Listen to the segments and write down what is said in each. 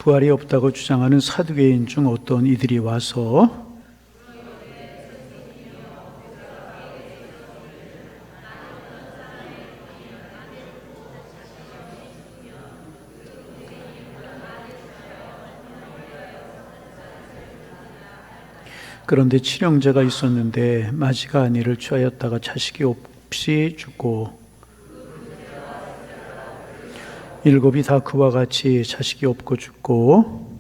부활이 없다고 주장하는 사두개인 중 어떤 이들이 와서 그런데 친형제가 있었는데 마지가 아내를 취하였다가 자식이 없이 죽고 일곱이 다 그와 같이 자식이 없고 죽고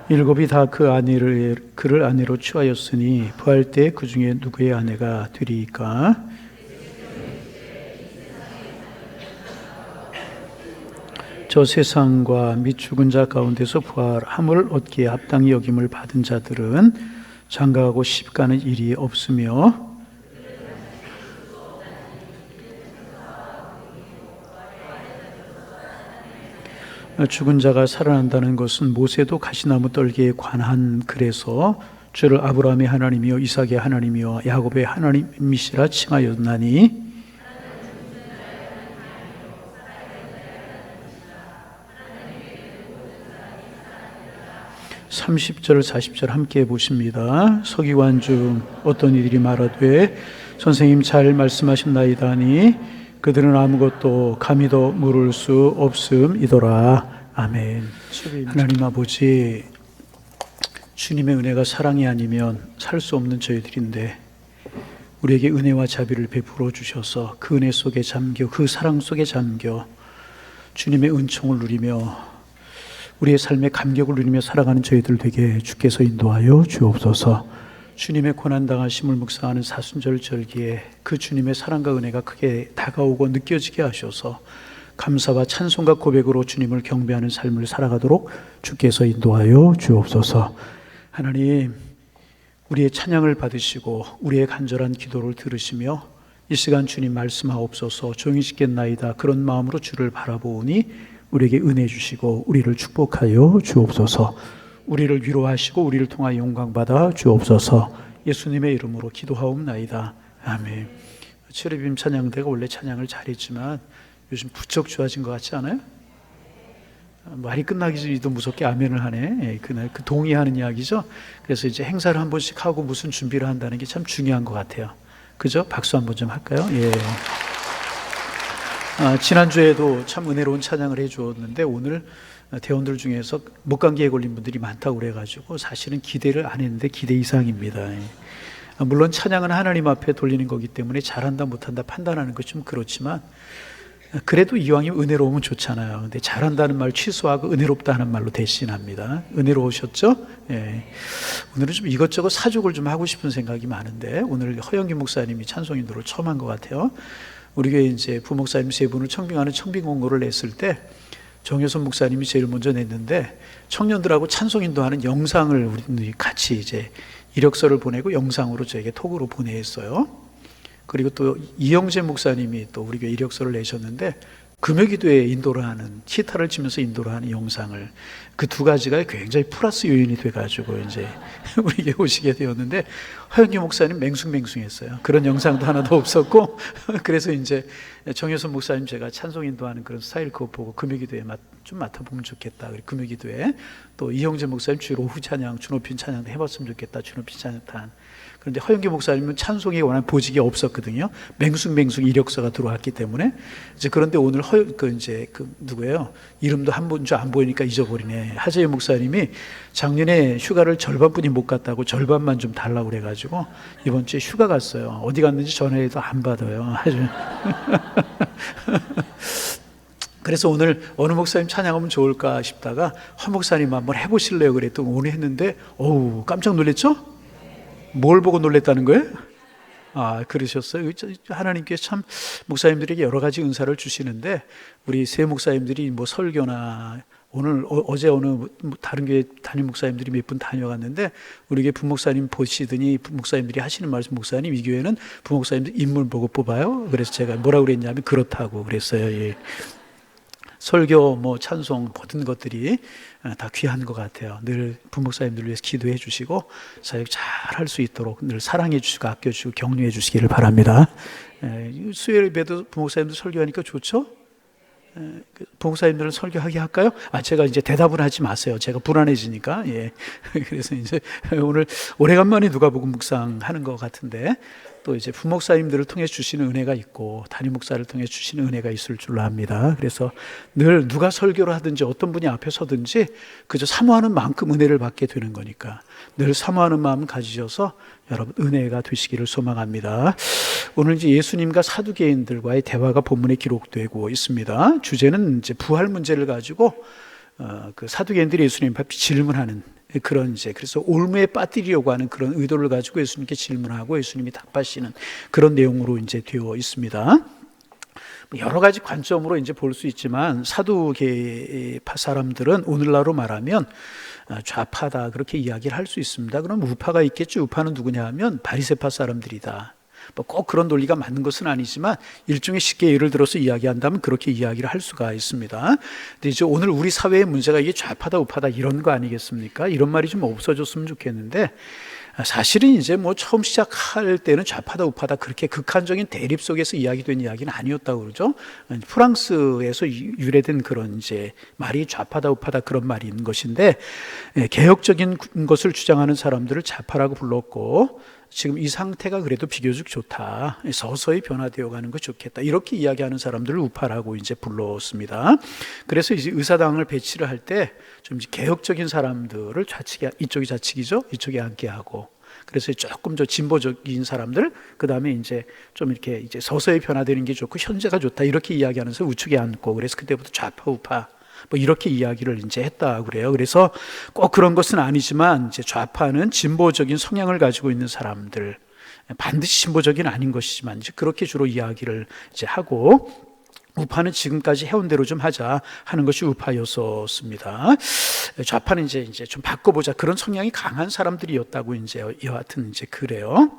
일곱이 다 그를 아내로 취하였으니 부활 때 그 중에 누구의 아내가 되리이까? 저 세상과 및 죽은 자 가운데서 부활함을 얻기에 합당히 여김을 받은 자들은 장가하고 시집가는 일이 없으며 죽은 자가 살아난다는 것은 모세도 가시나무 떨기에 관한 글에서 주를 아브라함의 하나님이요 이삭의 하나님이요 야곱의 하나님이시라 칭하였나니 30절 40절 함께 보십니다. 서기관 중 어떤 이들이 말하되 선생님 잘 말씀하셨나이다니 그들은 아무것도 감히도 물을 수 없음이더라. 아멘. 하나님 아버지, 주님의 은혜가 사랑이 아니면 살 수 없는 저희들인데 우리에게 은혜와 자비를 베풀어 주셔서 그 은혜 속에 잠겨 그 사랑 속에 잠겨 주님의 은총을 누리며 우리의 삶의 감격을 누리며 살아가는 저희들 되게 주께서 인도하여 주옵소서. 주님의 고난당하심을 묵상하는 사순절 절기에 그 주님의 사랑과 은혜가 크게 다가오고 느껴지게 하셔서 감사와 찬송과 고백으로 주님을 경배하는 삶을 살아가도록 주께서 인도하여 주옵소서. 하나님, 우리의 찬양을 받으시고 우리의 간절한 기도를 들으시며 이 시간 주님 말씀하옵소서. 종이 짓겠나이다 그런 마음으로 주를 바라보니 우리에게 은혜 주시고 우리를 축복하여 주옵소서. 우리를 위로하시고 우리를 통하여 영광받아 주옵소서. 예수님의 이름으로 기도하옵나이다. 아멘. 체르빔 찬양대가 원래 찬양을 잘했지만 요즘 부쩍 좋아진 것 같지 않아요? 말이 끝나기 전에도 무섭게 아멘을 하네. 그날 그 동의하는 이야기죠. 그래서 이제 행사를 한 번씩 하고 무슨 준비를 한다는 게 참 중요한 것 같아요. 그죠? 박수 한번 좀 할까요? 예. 지난주에도 참 은혜로운 찬양을 해주었는데 오늘 대원들 중에서 목감기에 걸린 분들이 많다고 그래가지고 사실은 기대를 안 했는데 기대 이상입니다. 물론 찬양은 하나님 앞에 돌리는 거기 때문에 잘한다 못한다 판단하는 것 좀 그렇지만 그래도 이왕이 은혜로우면 좋잖아요. 근데 잘한다는 말 취소하고 은혜롭다 하는 말로 대신합니다. 은혜로우셨죠? 예. 오늘은 좀 이것저것 사족을 좀 하고 싶은 생각이 많은데 오늘 허영기 목사님이 찬송 인도를 처음 한 것 같아요. 우리 교회 이제 부목사님 세 분을 청빙하는 청빙 공고를 냈을 때 정효선 목사님이 제일 먼저 냈는데 청년들하고 찬송 인도하는 영상을 우리 같이 이제 이력서를 보내고 영상으로 저에게 톡으로 보내했어요. 그리고 또 이영재 목사님이 또 우리 교회 이력서를 내셨는데 금요기도에 인도를 하는 기타를 치면서 인도를 하는 영상을 그 두 가지가 굉장히 플러스 요인이 돼가지고 이제 우리에게 오시게 되었는데 허영기 목사님 맹숭맹숭했어요. 그런 영상도 하나도 없었고 그래서 이제 정효선 목사님 제가 찬송 인도하는 그런 스타일 그거 보고 금요기도에 좀 맡아보면 좋겠다. 금요기도에 또 이영재 목사님 주로 오후 찬양 주노핀 찬양도 해봤으면 좋겠다. 주노핀 찬양단. 그런데 허영기 목사님은 찬송에 관한 보직이 없었거든요. 맹숭맹숭 이력서가 들어왔기 때문에 이제 그런데 오늘 누구예요? 이름도 한 번 줄 안 보이니까 잊어버리네. 하재희 목사님이 작년에 휴가를 절반뿐이 못 갔다고 절반만 좀 달라고 그래가지고 이번 주에 휴가 갔어요. 어디 갔는지 전화해도 안 받아요. 아주. 그래서 오늘 어느 목사님 찬양하면 좋을까 싶다가 허 목사님 한번 해보실래요? 그랬더니 오늘 했는데 어우 깜짝 놀랐죠? 뭘 보고 놀랬다는 거예요? 그러셨어요. 하나님께서 참 목사님들에게 여러 가지 은사를 주시는데 우리 세 목사님들이 뭐 설교나 오늘 어제 어느 다른 교회 담임 목사님들이 몇 분 다녀갔는데 우리 교회 부목사님 보시더니 부목사님들이 하시는 말씀 목사님 이 교회는 부목사님들 인물 보고 뽑아요. 그래서 제가 뭐라고 그랬냐면 그렇다고 그랬어요. 예. 설교, 찬송 모든 것들이 다 귀한 것 같아요. 늘 부목사님들 위해서 기도해 주시고 사역 잘 할 수 있도록 늘 사랑해 주시고 아껴주시고 격려해 주시기를 바랍니다. 수요일 예배도 부목사님들 설교하니까 좋죠? 부목사님들은 설교하게 할까요? 제가 이제 대답을 하지 마세요. 제가 불안해지니까. 예. 그래서 이제 오늘 오래간만에 누가복음 묵상하는 것 같은데, 또 이제 부목사님들을 통해 주시는 은혜가 있고 담임 목사를 통해 주시는 은혜가 있을 줄로 압니다. 그래서 늘 누가 설교를 하든지 어떤 분이 앞에 서든지 그저 사모하는 만큼 은혜를 받게 되는 거니까 늘 사모하는 마음 가지셔서 여러분 은혜가 되시기를 소망합니다. 오늘 이제 예수님과 사두개인들과의 대화가 본문에 기록되고 있습니다. 주제는 이제 부활 문제를 가지고 그 사두개인들이 예수님 앞에 질문하는 그런 이제 그래서 올무에 빠뜨리려고 하는 그런 의도를 가지고 예수님께 질문하고 예수님이 답하시는 그런 내용으로 이제 되어 있습니다. 여러 가지 관점으로 이제 볼 수 있지만 사두개파 사람들은 오늘날로 말하면 좌파다 그렇게 이야기를 할 수 있습니다. 그럼 우파가 있겠죠. 우파는 누구냐 하면 바리새파 사람들이다. 꼭 그런 논리가 맞는 것은 아니지만 일종의 쉽게 예를 들어서 이야기한다면 그렇게 이야기를 할 수가 있습니다. 근데 이제 오늘 우리 사회의 문제가 이게 좌파다 우파다 이런 거 아니겠습니까? 이런 말이 좀 없어졌으면 좋겠는데 사실은 이제 뭐 처음 시작할 때는 좌파다 우파다 그렇게 극한적인 대립 속에서 이야기된 이야기는 아니었다고 그러죠. 프랑스에서 유래된 그런 이제 말이 좌파다 우파다 그런 말이 있는 것인데 개혁적인 것을 주장하는 사람들을 좌파라고 불렀고 지금 이 상태가 그래도 비교적 좋다. 서서히 변화되어 가는 거 좋겠다. 이렇게 이야기하는 사람들을 우파라고 이제 불렀습니다. 그래서 이제 의사당을 배치를 할 때 좀 개혁적인 사람들을 좌측에, 이쪽이 좌측이죠. 이쪽에 앉게 하고. 그래서 조금 더 진보적인 사람들, 그 다음에 이제 좀 이렇게 이제 서서히 변화되는 게 좋고 현재가 좋다. 이렇게 이야기하면서 우측에 앉고. 그래서 그때부터 좌파, 우파. 뭐 이렇게 이야기를 이제 했다 그래요. 그래서 꼭 그런 것은 아니지만 이제 좌파는 진보적인 성향을 가지고 있는 사람들, 반드시 진보적인 아닌 것이지만 이제 그렇게 주로 이야기를 이제 하고 우파는 지금까지 해온 대로 좀 하자 하는 것이 우파였었습니다. 좌파는 이제 좀 바꿔보자 그런 성향이 강한 사람들이었다고 이제 여하튼 이제 그래요.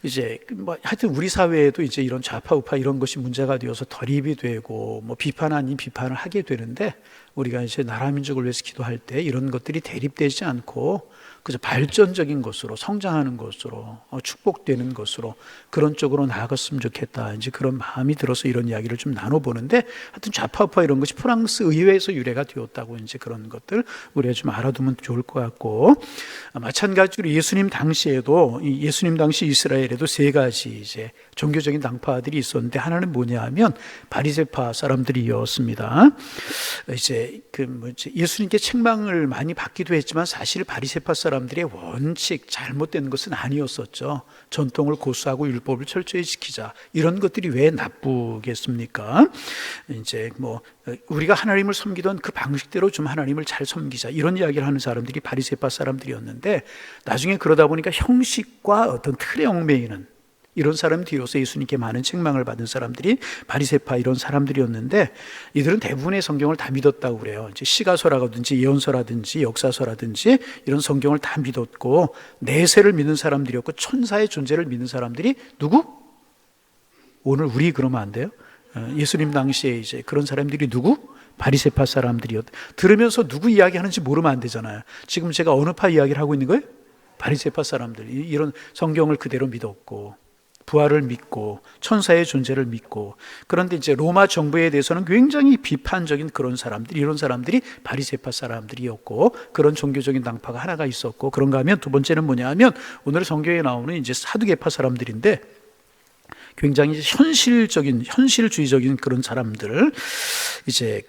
이제 뭐 하여튼 우리 사회에도 이제 이런 좌파 우파 이런 것이 문제가 되어서 대립이 되고 뭐 비판 아닌 비판을 하게 되는데 우리가 이제 나라 민족을 위해서 기도할 때 이런 것들이 대립되지 않고 그저 발전적인 것으로 성장하는 것으로 축복되는 것으로 그런 쪽으로 나아갔으면 좋겠다. 이제 그런 마음이 들어서 이런 이야기를 좀 나눠보는데 하여튼 좌파 우파 이런 것이 프랑스 의회에서 유래가 되었다고 이제 그런 것들 우리가 좀 알아두면 좋을 것 같고 마찬가지로 예수님 당시에도 예수님 당시 이스라엘에도 세 가지 이제 종교적인 당파들이 있었는데 하나는 뭐냐 하면 바리새파 사람들이었습니다. 이제 예수님께 책망을 많이 받기도 했지만 사실 바리새파 사람들의 원칙 잘못된 것은 아니었었죠. 전통을 고수하고 율법을 철저히 지키자 이런 것들이 왜 나쁘겠습니까? 이제 뭐 우리가 하나님을 섬기던 그 방식대로 좀 하나님을 잘 섬기자 이런 이야기를 하는 사람들이 바리새파 사람들이었는데 나중에 그러다 보니까 형식과 어떤 틀에 얽매이는 이런 사람이 뒤로서 예수님께 많은 책망을 받은 사람들이 바리새파 이런 사람들이었는데 이들은 대부분의 성경을 다 믿었다고 그래요. 이제 시가서라든지 예언서라든지 역사서라든지 이런 성경을 다 믿었고 내세를 믿는 사람들이었고 천사의 존재를 믿는 사람들이 누구? 오늘 우리 그러면 안 돼요? 예수님 당시에 이제 그런 사람들이 누구? 바리새파 사람들이었다. 들으면서 누구 이야기하는지 모르면 안 되잖아요. 지금 제가 어느 파 이야기를 하고 있는 거예요? 바리새파 사람들 이런 성경을 그대로 믿었고 부활을 믿고 천사의 존재를 믿고 그런데 이제 로마 정부에 대해서는 굉장히 비판적인 그런 사람들 이런 사람들이 바리새파 사람들이었고 그런 종교적인 당파가 하나가 있었고 그런가 하면 두 번째는 뭐냐 하면 오늘 성경에 나오는 이제 사두개파 사람들인데 굉장히 현실주의적인 그런 사람들 이제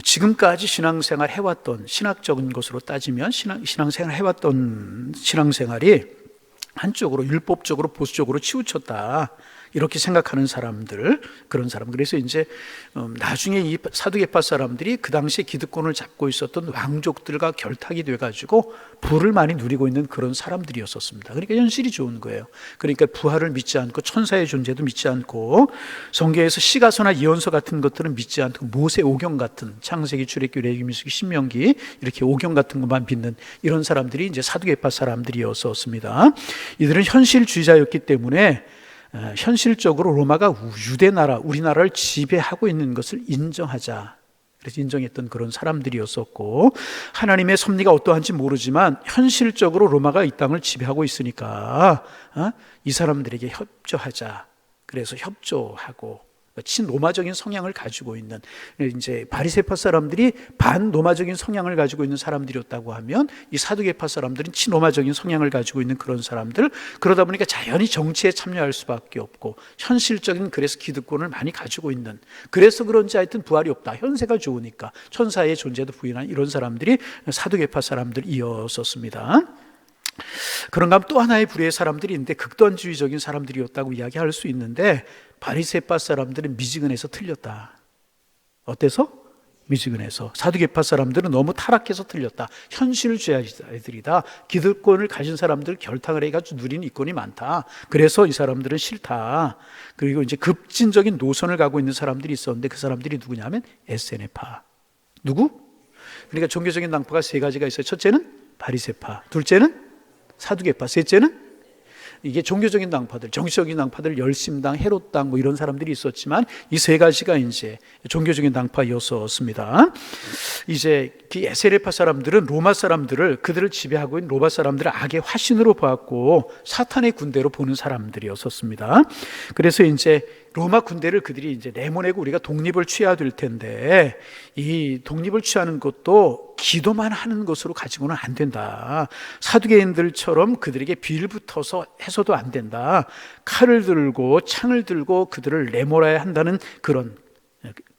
지금까지 신앙생활 해왔던 신학적인 것으로 따지면 신앙생활 해왔던 신앙생활이 한쪽으로 율법적으로 보수적으로 치우쳤다 이렇게 생각하는 사람들 그런 사람 그래서 이제 나중에 이 사두개파 사람들이 그 당시에 기득권을 잡고 있었던 왕족들과 결탁이 돼가지고 부를 많이 누리고 있는 그런 사람들이었었습니다. 그러니까 현실이 좋은 거예요. 그러니까 부활을 믿지 않고 천사의 존재도 믿지 않고 성경에서 시가서나 예언서 같은 것들은 믿지 않고 모세 오경 같은 창세기 출애굽기 레위기 신명기 이렇게 오경 같은 것만 믿는 이런 사람들이 이제 사두개파 사람들이었었습니다. 이들은 현실주의자였기 때문에 현실적으로 로마가 유대 나라, 우리나라를 지배하고 있는 것을 인정하자. 그래서 인정했던 그런 사람들이었었고 하나님의 섭리가 어떠한지 모르지만 현실적으로 로마가 이 땅을 지배하고 있으니까 이 사람들에게 협조하자. 그래서 협조하고 친로마적인 성향을 가지고 있는, 이제 바리새파 사람들이 반로마적인 성향을 가지고 있는 사람들이었다고 하면 이 사두개파 사람들은 친로마적인 성향을 가지고 있는 그런 사람들, 그러다 보니까 자연히 정치에 참여할 수밖에 없고 현실적인, 그래서 기득권을 많이 가지고 있는, 그래서 그런지 하여튼 부활이 없다, 현세가 좋으니까 천사의 존재도 부인한 이런 사람들이 사두개파 사람들이었었습니다. 그런가 하면 또 하나의 부류의 사람들이 있는데 극단주의적인 사람들이었다고 이야기할 수 있는데, 바리새파 사람들은 미지근해서 틀렸다. 어때서? 미지근해서. 사두개파 사람들은 너무 타락해서 틀렸다. 현실주의자들이다. 기득권을 가진 사람들 결탁을 해가지고 누리는 이권이 많다. 그래서 이 사람들은 싫다. 그리고 이제 급진적인 노선을 가고 있는 사람들이 있었는데 그 사람들이 누구냐면 SNF파. 누구? 그러니까 종교적인 당파가 세 가지가 있어요. 첫째는 바리새파, 둘째는 사두개파, 셋째는 이게 종교적인 당파들, 정치적인 당파들, 열심당, 헤롯당 뭐 이런 사람들이 있었지만 이 세 가지가 이제 종교적인 당파였었습니다. 이제 그 에세레파 사람들은 로마 사람들을, 그들을 지배하고 있는 로마 사람들을 악의 화신으로 보았고 사탄의 군대로 보는 사람들이었었습니다. 그래서 이제 로마 군대를 그들이 이제 내보내고 우리가 독립을 취해야 될 텐데, 이 독립을 취하는 것도 기도만 하는 것으로 가지고는 안 된다. 사두개인들처럼 그들에게 빌붙어서 해서도 안 된다. 칼을 들고 창을 들고 그들을 내몰아야 한다는 그런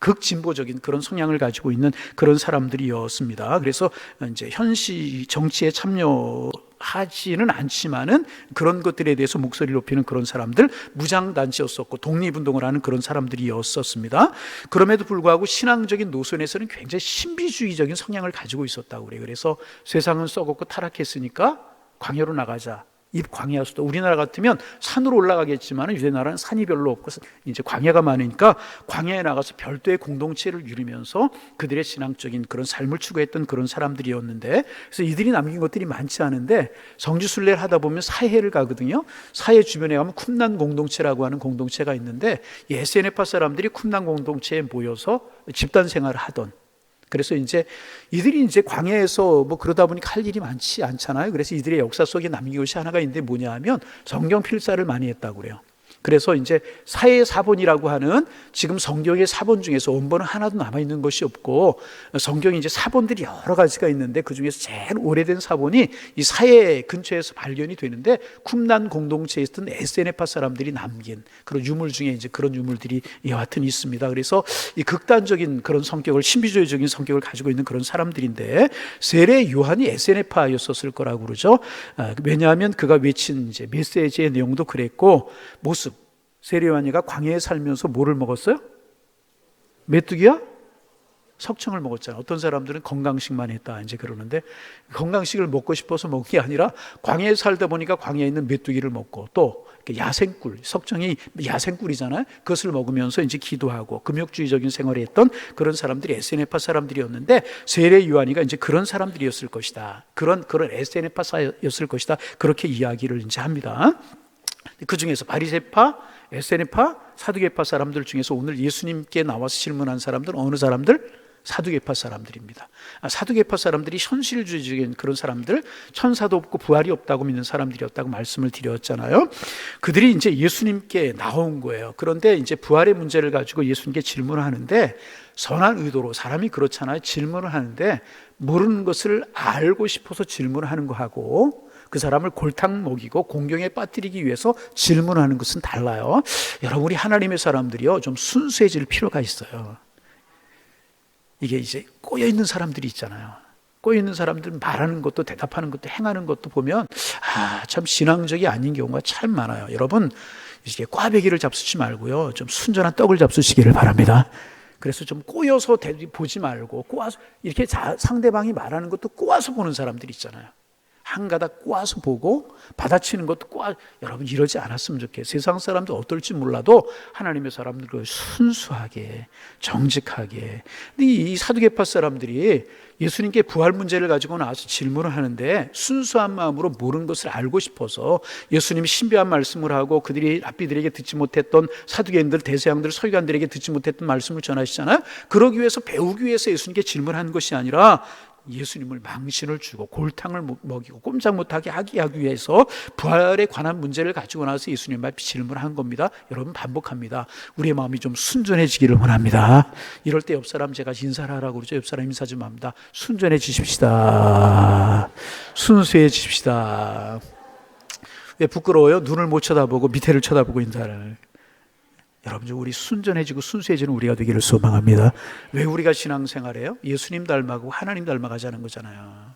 극진보적인 그런 성향을 가지고 있는 그런 사람들이었습니다. 그래서 이제 현시 정치에 참여하지는 않지만은 그런 것들에 대해서 목소리를 높이는 그런 사람들, 무장단체였었고 독립운동을 하는 그런 사람들이었었습니다. 그럼에도 불구하고 신앙적인 노선에서는 굉장히 신비주의적인 성향을 가지고 있었다고 그래요. 그래서 세상은 썩었고 타락했으니까 광야로 나가자. 이 광야 수도, 우리나라 같으면 산으로 올라가겠지만 유대나라는 산이 별로 없고 이제 광야가 많으니까 광야에 나가서 별도의 공동체를 이루면서 그들의 신앙적인 그런 삶을 추구했던 그런 사람들이었는데, 그래서 이들이 남긴 것들이 많지 않은데 성지순례를 하다 보면 사해를 가거든요. 사해 주변에 가면 쿰난 공동체라고 하는 공동체가 있는데, SNF파 사람들이 쿰난 공동체에 모여서 집단 생활을 하던, 그래서 이제 이들이 이제 광야에서 뭐 그러다 보니까 할 일이 많지 않잖아요. 그래서 이들의 역사 속에 남긴 것이 하나가 있는데 뭐냐 하면 성경 필사를 많이 했다고 그래요. 그래서 이제 사해 사본이라고 하는, 지금 성경의 사본 중에서 원본은 하나도 남아있는 것이 없고 성경에 이제 사본들이 여러 가지가 있는데 그 중에서 제일 오래된 사본이 이 사해 근처에서 발견이 되는데, 쿰난 공동체에 있던 SNF파 사람들이 남긴 그런 유물 중에 이제 그런 유물들이 여하튼 있습니다. 그래서 이 극단적인 그런 성격을, 신비주의적인 성격을 가지고 있는 그런 사람들인데, 세례 요한이 SNF파였었을 거라고 그러죠. 왜냐하면 그가 외친 이제 메시지의 내용도 그랬고, 모습, 세례 요한이가 광야에 살면서 뭐를 먹었어요? 메뚜기야? 석청을 먹었잖아요. 어떤 사람들은 건강식만 했다 이제 그러는데, 건강식을 먹고 싶어서 먹은 게 아니라 광야에 살다 보니까 광야에 있는 메뚜기를 먹고, 또 야생꿀, 석청이 야생꿀이잖아요. 그것을 먹으면서 이제 기도하고 금욕주의적인 생활을 했던 그런 사람들이 SNF파 사람들이었는데, 세례 요한이가 이제 그런 사람들이었을 것이다. 그런 SNF파였을 것이다. 그렇게 이야기를 이제 합니다. 그 중에서 바리새파, SNF파, 사두개파 사람들 중에서 오늘 예수님께 나와서 질문한 사람들은 어느 사람들? 사두개파 사람들입니다. 사두개파 사람들이 현실주의적인 그런 사람들, 천사도 없고 부활이 없다고 믿는 사람들이었다고 말씀을 드렸잖아요. 그들이 이제 예수님께 나온 거예요. 그런데 이제 부활의 문제를 가지고 예수님께 질문을 하는데, 선한 의도로, 사람이 그렇잖아요. 질문을 하는데 모르는 것을 알고 싶어서 질문을 하는 거하고 그 사람을 골탕 먹이고 공경에 빠뜨리기 위해서 질문하는 것은 달라요. 여러분, 우리 하나님의 사람들이요, 좀 순수해질 필요가 있어요. 이게 이제 꼬여있는 사람들이 있잖아요. 꼬여있는 사람들 말하는 것도 대답하는 것도 행하는 것도 보면 참 신앙적이 아닌 경우가 참 많아요. 여러분, 이게 꽈배기를 잡수지 말고요, 좀 순전한 떡을 잡수시기를 바랍니다. 그래서 좀 꼬여서 보지 말고, 꼬아서 이렇게 상대방이 말하는 것도 꼬아서 보는 사람들이 있잖아요. 한 가닥 꼬아서 보고 받아치는 것도 여러분 이러지 않았으면 좋겠어요. 세상 사람들 어떨지 몰라도 하나님의 사람들을 순수하게, 정직하게. 근데 이 사두개파 사람들이 예수님께 부활 문제를 가지고 나와서 질문을 하는데, 순수한 마음으로 모르는 것을 알고 싶어서 예수님이 신비한 말씀을 하고 그들이 랍비들에게 듣지 못했던, 사두개인들, 대세양들, 서기관들에게 듣지 못했던 말씀을 전하시잖아요. 그러기 위해서, 배우기 위해서 예수님께 질문하는 것이 아니라 예수님을 망신을 주고 골탕을 먹이고 꼼짝 못하게 하기 위해서 부활에 관한 문제를 가지고 나서 예수님 앞에 질문한 겁니다. 여러분, 반복합니다. 우리의 마음이 좀 순전해지기를 원합니다. 이럴 때 옆 사람 제가 인사를 하라고 그러죠. 옆 사람 인사 좀 합니다. 순전해지십시다. 순수해지십시다. 왜 부끄러워요? 눈을 못 쳐다보고 밑에를 쳐다보고 인사를. 여러분, 우리 순전해지고 순수해지는 우리가 되기를 소망합니다. 왜 우리가 신앙생활해요? 예수님 닮아가고 하나님 닮아가자는 거잖아요.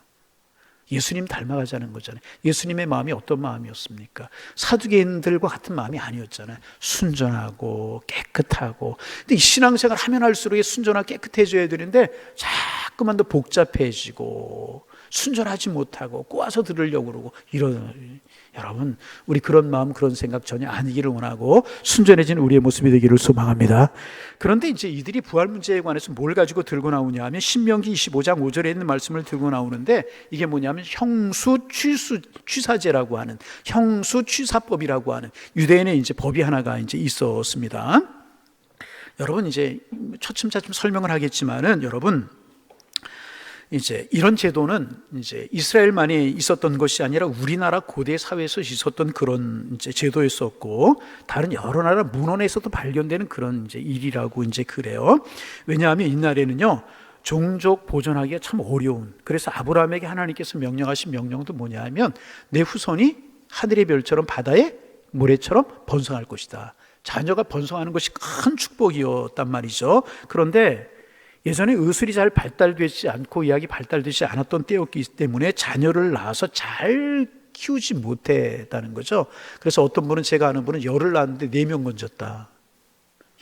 예수님 닮아가자는 거잖아요. 예수님의 마음이 어떤 마음이었습니까? 사두개인들과 같은 마음이 아니었잖아요. 순전하고 깨끗하고. 근데 이 신앙생활 하면 할수록 순전하고 깨끗해져야 되는데 자꾸만 더 복잡해지고 순전하지 못하고 꼬아서 들으려고 그러고 이런. 여러분, 우리 그런 마음, 그런 생각 전혀 아니기를 원하고 순전해진 우리의 모습이 되기를 소망합니다. 그런데 이제 이들이 부활 문제에 관해서 뭘 가지고 들고 나오냐 하면 신명기 25장 5절에 있는 말씀을 들고 나오는데 이게 뭐냐면 형수취사제라고 하는, 형수취사법이라고 하는 유대인의 이제 법이 하나가 이제 있었습니다. 여러분, 이제 차츰차츰 설명을 하겠지만은 여러분, 이제 이런 제도는 이제 이스라엘만이 있었던 것이 아니라 우리나라 고대 사회에서 있었던 그런 이제 제도였었고, 다른 여러 나라 문헌에서도 발견되는 그런 이제 일이라고 이제 그래요. 왜냐하면 이날에는요, 종족 보존하기가 참 어려운, 그래서 아브라함에게 하나님께서 명령하신 명령도 뭐냐 하면 내 후손이 하늘의 별처럼 바다의 모래처럼 번성할 것이다. 자녀가 번성하는 것이 큰 축복이었단 말이죠. 그런데 예전에 의술이 잘 발달되지 않고 의학이 발달되지 않았던 때였기 때문에 자녀를 낳아서 잘 키우지 못했다는 거죠. 그래서 어떤 분은, 제가 아는 분은 열을 낳았는데 4명 건졌다.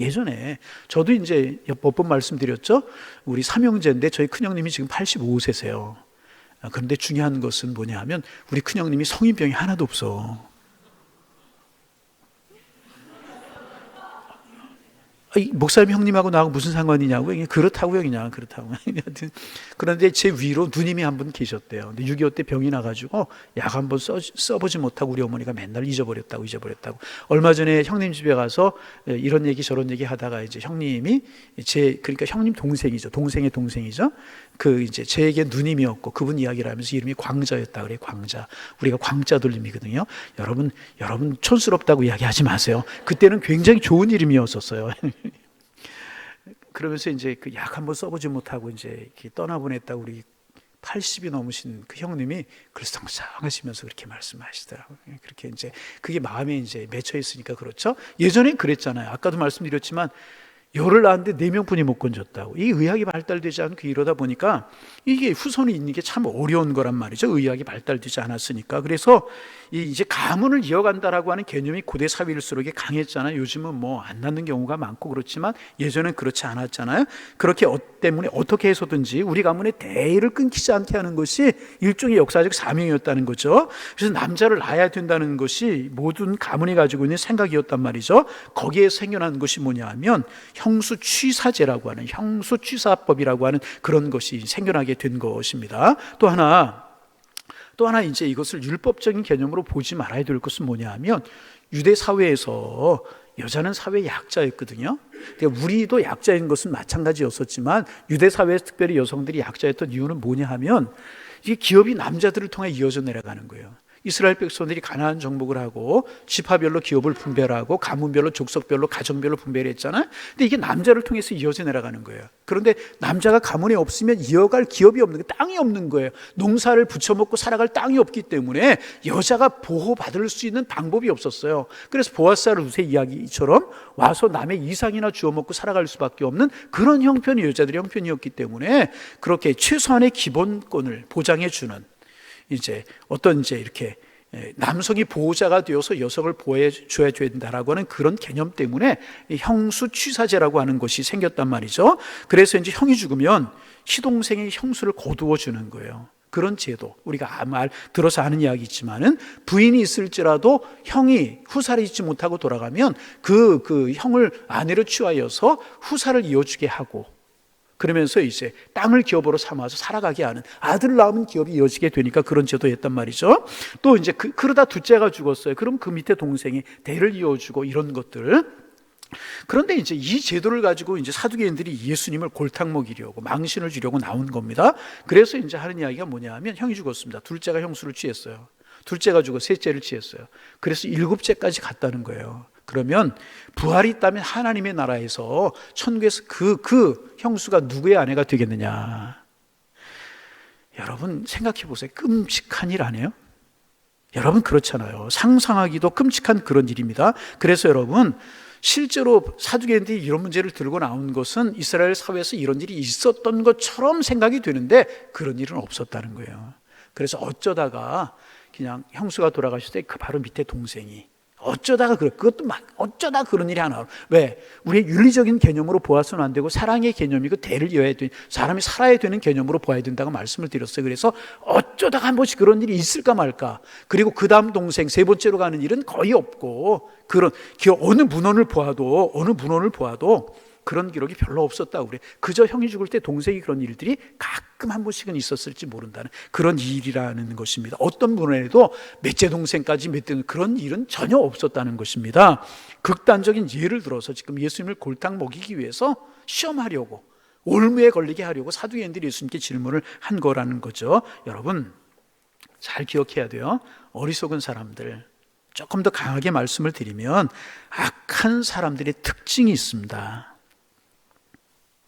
예전에 저도 이제 몇 번 말씀드렸죠. 우리 삼형제인데 저희 큰형님이 지금 85세세요. 그런데 중요한 것은 뭐냐 하면 우리 큰형님이 성인병이 하나도 없어. 목사님 형님하고 나하고 무슨 상관이냐고. 그렇다고 형이냐, 그렇다고. 그런데 제 위로 누님이 한 분 계셨대요. 근데 6.25 때 병이 나가지고 약 한 번 써보지 못하고 우리 어머니가 맨날 잊어버렸다고. 얼마 전에 형님 집에 가서 이런 얘기 저런 얘기 하다가 이제 형님이 그러니까 형님 동생이죠. 동생의 동생이죠. 이제 제에게 누님이었고 그분 이야기를 하면서 이름이 광자였다 그래요. 광자. 우리가 광자 돌림이거든요. 여러분 촌스럽다고 이야기하지 마세요. 그때는 굉장히 좋은 이름이었었어요. 그러면서 이제 그 약 한번 써보지 못하고 이제 이렇게 떠나보냈다고 우리 80이 넘으신 그 형님이 글썽썽하시면서 그렇게 말씀하시더라고요. 그렇게 이제 그게 마음에 이제 맺혀 있으니까 그렇죠. 예전엔 그랬잖아요. 아까도 말씀드렸지만 열을 낳았는데 4명뿐이 못 건졌다고. 이 의학이 발달되지 않고 이러다 보니까 이게 후손이 있는 게 참 어려운 거란 말이죠. 의학이 발달되지 않았으니까. 그래서 이제 가문을 이어간다라고 하는 개념이 고대 사회일수록 강했잖아요. 요즘은 뭐 안 낳는 경우가 많고 그렇지만 예전엔 그렇지 않았잖아요. 그렇게 때문에 어떻게 해서든지 우리 가문의 대의를 끊기지 않게 하는 것이 일종의 역사적 사명이었다는 거죠. 그래서 남자를 낳아야 된다는 것이 모든 가문이 가지고 있는 생각이었단 말이죠. 거기에 생겨난 것이 뭐냐 하면 형수취사제라고 하는, 형수취사법이라고 하는 그런 것이 생겨나게 된 것입니다. 또 하나 이제 이것을 율법적인 개념으로 보지 말아야 될 것은 뭐냐 하면 유대 사회에서 여자는 사회의 약자였거든요. 그러니까 우리도 약자인 것은 마찬가지였었지만 유대 사회에서 특별히 여성들이 약자였던 이유는 뭐냐 하면 이게 기업이 남자들을 통해 이어져 내려가는 거예요. 이스라엘 백성들이 가나안 정복을 하고 지파별로 기업을 분배하고 가문별로, 족속별로, 가정별로 분배를 했잖아요. 근데 이게 남자를 통해서 이어져 내려가는 거예요. 그런데 남자가 가문에 없으면 이어갈 기업이 없는 거예요. 땅이 없는 거예요. 농사를 부쳐먹고 살아갈 땅이 없기 때문에 여자가 보호받을 수 있는 방법이 없었어요. 그래서 보아스와 루세 이야기처럼 와서 남의 이상이나 주워먹고 살아갈 수밖에 없는 그런 형편이 여자들의 형편이었기 때문에 그렇게 최소한의 기본권을 보장해주는 이제 어떤 이제 이렇게 남성이 보호자가 되어서 여성을 보호해 줘야 된다라고 하는 그런 개념 때문에 형수취사제라고 하는 것이 생겼단 말이죠. 그래서 이제 형이 죽으면 시동생의 형수를 거두어 주는 거예요. 그런 제도, 우리가 들어서 아는 이야기지만은 부인이 있을지라도 형이 후사를 잊지 못하고 돌아가면 그 형을 아내로 취하여서 후사를 이어주게 하고, 그러면서 이제 땅을 기업으로 삼아서 살아가게 하는, 아들을 낳으면 기업이 이어지게 되니까 그런 제도였단 말이죠. 또 이제 그러다 둘째가 죽었어요. 그럼 그 밑에 동생이 대를 이어주고 이런 것들. 그런데 이제 이 제도를 가지고 이제 사두개인들이 예수님을 골탕 먹이려고 망신을 주려고 나온 겁니다. 그래서 이제 하는 이야기가 뭐냐 하면 형이 죽었습니다. 둘째가 형수를 취했어요. 둘째가 죽어 셋째를 취했어요. 그래서 일곱째까지 갔다는 거예요. 그러면 부활이 있다면 하나님의 나라에서 천국에서 그 형수가 누구의 아내가 되겠느냐? 여러분 생각해 보세요. 끔찍한 일 아니에요? 여러분 그렇잖아요. 상상하기도 끔찍한 그런 일입니다. 그래서 여러분 실제로 사두개인들이 이런 문제를 들고 나온 것은 이스라엘 사회에서 이런 일이 있었던 것처럼 생각이 되는데 그런 일은 없었다는 거예요. 그래서 어쩌다가 그냥 형수가 돌아가실 때 그 바로 밑에 동생이 어쩌다가 그것도 막 어쩌다 그런 일이 하나. 왜? 우리의 윤리적인 개념으로 보아서는 안 되고 사랑의 개념이고 대를 이어야 되는 사람이 살아야 되는 개념으로 보아야 된다고 말씀을 드렸어요. 그래서 어쩌다가 한 번씩 그런 일이 있을까 말까. 그리고 그 다음 동생 세 번째로 가는 일은 거의 없고 그런 어느 문헌을 보아도 그런 기록이 별로 없었다고 그래. 그저 형이 죽을 때 동생이 그런 일들이 가끔 한 번씩은 있었을지 모른다는 그런 일이라는 것입니다. 어떤 문헌에도 몇째 동생까지 그런 일은 전혀 없었다는 것입니다. 극단적인 예를 들어서 지금 예수님을 골탕 먹이기 위해서 시험하려고 올무에 걸리게 하려고 사두개인들이 예수님께 질문을 한 거라는 거죠. 여러분 잘 기억해야 돼요. 어리석은 사람들, 조금 더 강하게 말씀을 드리면 악한 사람들의 특징이 있습니다.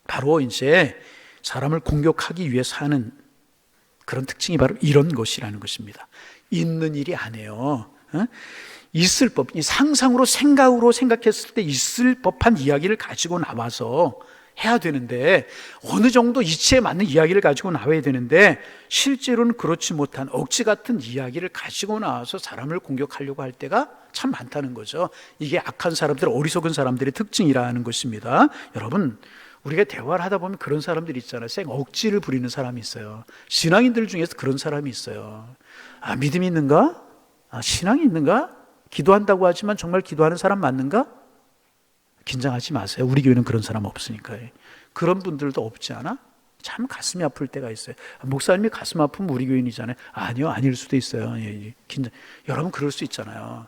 바로 이제 사람을 공격하기 위해서 하는 그런 특징이 바로 이런 것이라는 것입니다. 있는 일이 아니에요. 있을 법, 상상으로 생각으로 생각했을 때 있을 법한 이야기를 가지고 나와서 해야 되는데 어느 정도 이치에 맞는 이야기를 가지고 나와야 되는데 실제로는 그렇지 못한 억지 같은 이야기를 가지고 나와서 사람을 공격하려고 할 때가 참 많다는 거죠. 이게 악한 사람들, 어리석은 사람들의 특징이라는 것입니다. 여러분 우리가 대화를 하다 보면 그런 사람들이 있잖아요. 생 억지를 부리는 사람이 있어요. 신앙인들 중에서 그런 사람이 있어요. 아, 믿음이 있는가? 아, 신앙이 있는가? 기도한다고 하지만 정말 기도하는 사람 맞는가? 긴장하지 마세요. 우리 교회는 그런 사람 없으니까요. 그런 분들도 없지 않아? 참 가슴이 아플 때가 있어요. 목사님이 가슴 아프면 우리 교인이잖아요. 아니요, 아닐 수도 있어요. 여러분 그럴 수 있잖아요.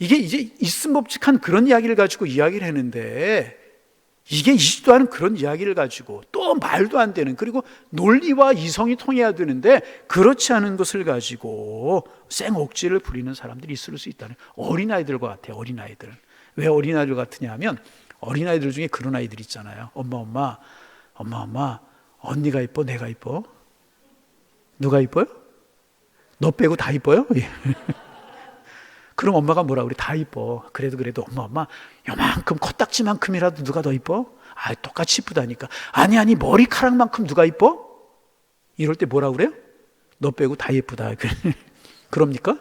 이게 이제 있음법칙한 그런 이야기를 가지고 이야기를 했는데 이게 있지도 않은 그런 이야기를 가지고 또 말도 안 되는, 그리고 논리와 이성이 통해야 되는데 그렇지 않은 것을 가지고 쌩 억지를 부리는 사람들이 있을 수 있다는, 어린아이들과 같아요. 어린아이들. 왜 어린아이들 같으냐 하면 어린아이들 중에 그런 아이들 있잖아요. 엄마 언니가 이뻐? 내가 이뻐? 누가 이뻐요? 너 빼고 다 이뻐요? 그럼 엄마가 뭐라 그래? 다 이뻐. 그래도 엄마 요만큼 코딱지만큼이라도 누가 더 이뻐? 아, 똑같이 이쁘다니까. 아니 머리카락만큼 누가 이뻐? 이럴 때 뭐라 그래요? 너 빼고 다 예쁘다. 그럽니까?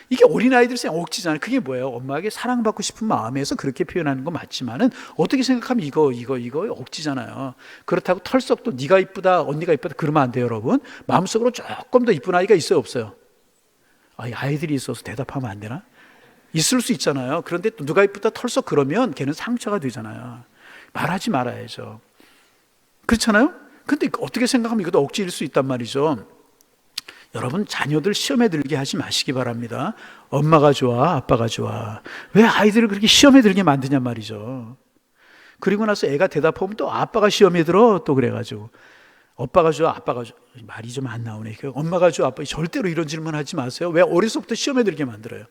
이게 어린아이들 생 억지잖아요. 그게 뭐예요? 엄마에게 사랑받고 싶은 마음에서 그렇게 표현하는 거 맞지만은 어떻게 생각하면 이거 억지잖아요. 그렇다고 털썩도 네가 이쁘다, 언니가 이쁘다 그러면 안 돼요, 여러분. 마음속으로 조금 더 이쁜 아이가 있어요, 없어요? 아이들이 있어서 대답하면 안 되나? 있을 수 있잖아요. 그런데 또 누가 이쁘다 털썩 그러면 걔는 상처가 되잖아요. 말하지 말아야죠. 그렇잖아요? 근데 어떻게 생각하면 이것도 억지일 수 있단 말이죠. 여러분 자녀들 시험에 들게 하지 마시기 바랍니다. 엄마가 좋아, 아빠가 좋아. 왜 아이들을 그렇게 시험에 들게 만드냐 말이죠. 그리고 나서 애가 대답하면 또 아빠가 시험에 들어 또 그래가지고 오빠가 좋아, 아빠가 좋아. 말이 좀 안 나오네. 엄마가 좋아, 아빠. 절대로 이런 질문 하지 마세요. 왜 어려서부터 시험에 들게 만들어요?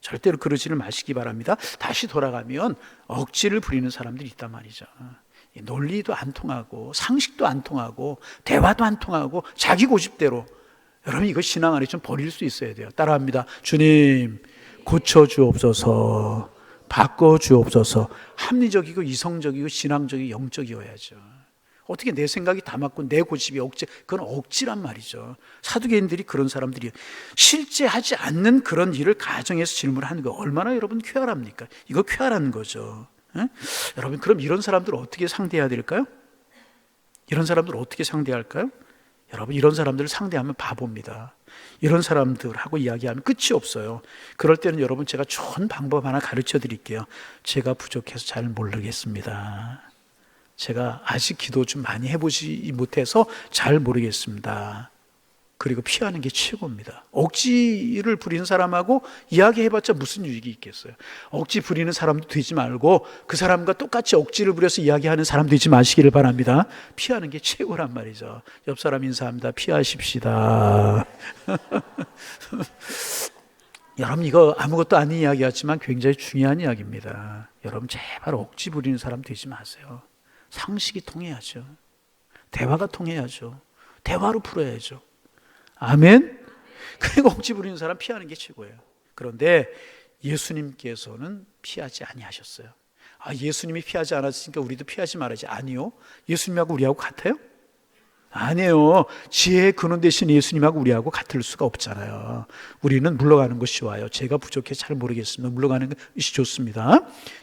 절대로 그러지는 마시기 바랍니다. 다시 돌아가면 억지를 부리는 사람들이 있단 말이죠. 논리도 안 통하고 상식도 안 통하고 대화도 안 통하고 자기 고집대로. 여러분 이거 신앙 안에 좀 버릴 수 있어야 돼요. 따라합니다. 주님 고쳐주옵소서, 바꿔주옵소서. 합리적이고 이성적이고 신앙적이고 영적이어야죠. 어떻게 내 생각이 다 맞고 내 고집이 억지, 그건 억지란 말이죠. 사두개인들이 그런 사람들이에요. 실제 하지 않는 그런 일을 가정에서 질문하는 거 얼마나 여러분 쾌활합니까? 이거 쾌활한 거죠. 에? 여러분 그럼 이런 사람들 어떻게 상대해야 될까요? 이런 사람들 어떻게 상대할까요? 여러분 이런 사람들을 상대하면 바보입니다. 이런 사람들하고 이야기하면 끝이 없어요. 그럴 때는 여러분 제가 좋은 방법 하나 가르쳐 드릴게요. 제가 부족해서 잘 모르겠습니다. 제가 아직 기도 좀 많이 해보지 못해서 잘 모르겠습니다. 그리고 피하는 게 최고입니다. 억지를 부리는 사람하고 이야기해봤자 무슨 유익이 있겠어요. 억지 부리는 사람도 되지 말고 그 사람과 똑같이 억지를 부려서 이야기하는 사람 되지 마시기를 바랍니다. 피하는 게 최고란 말이죠. 옆 사람 인사합니다. 피하십시다. 여러분, 이거 아무것도 아닌 이야기 같지만 굉장히 중요한 이야기입니다. 여러분, 제발 억지 부리는 사람 되지 마세요. 상식이 통해야죠. 대화가 통해야죠. 대화로 풀어야죠. 아멘? 그리고 억지 부리는 사람 피하는 게 최고예요. 그런데 예수님께서는 피하지 아니하셨어요. 예수님이 피하지 않았으니까 우리도 피하지 말아야지. 아니요. 예수님하고 우리하고 같아요? 아니에요. 지혜의 근원 되신 예수님하고 우리하고 같을 수가 없잖아요. 우리는 물러가는 것이 좋아요. 제가 부족해 잘 모르겠습니다. 물러가는 것이 좋습니다.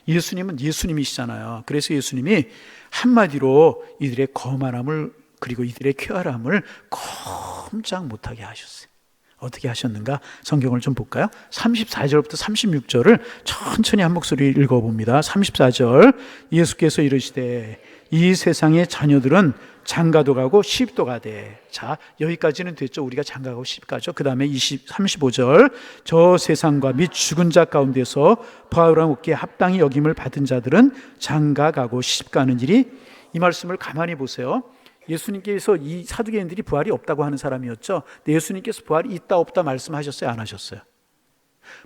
예수님은 예수님이시잖아요. 그래서 예수님이 한마디로 이들의 거만함을 그리고 이들의 쾌활함을 꼼짝 못하게 하셨어요. 어떻게 하셨는가? 성경을 좀 볼까요? 34절부터 36절을 천천히 한 목소리 읽어봅니다. 34절, 예수께서 이르시되 이 세상의 자녀들은 장가도 가고 시집도 가되. 자, 여기까지는 됐죠. 우리가 장가가고 시집가죠. 그 다음에 35절, 저 세상과 및 죽은 자 가운데서 부활함 얻기에 합당히 여김을 받은 자들은 장가가고 시집가는 일이. 이 말씀을 가만히 보세요. 예수님께서 이 사두개인들이 부활이 없다고 하는 사람이었죠. 근데 예수님께서 부활이 있다 없다 말씀하셨어요? 안 하셨어요?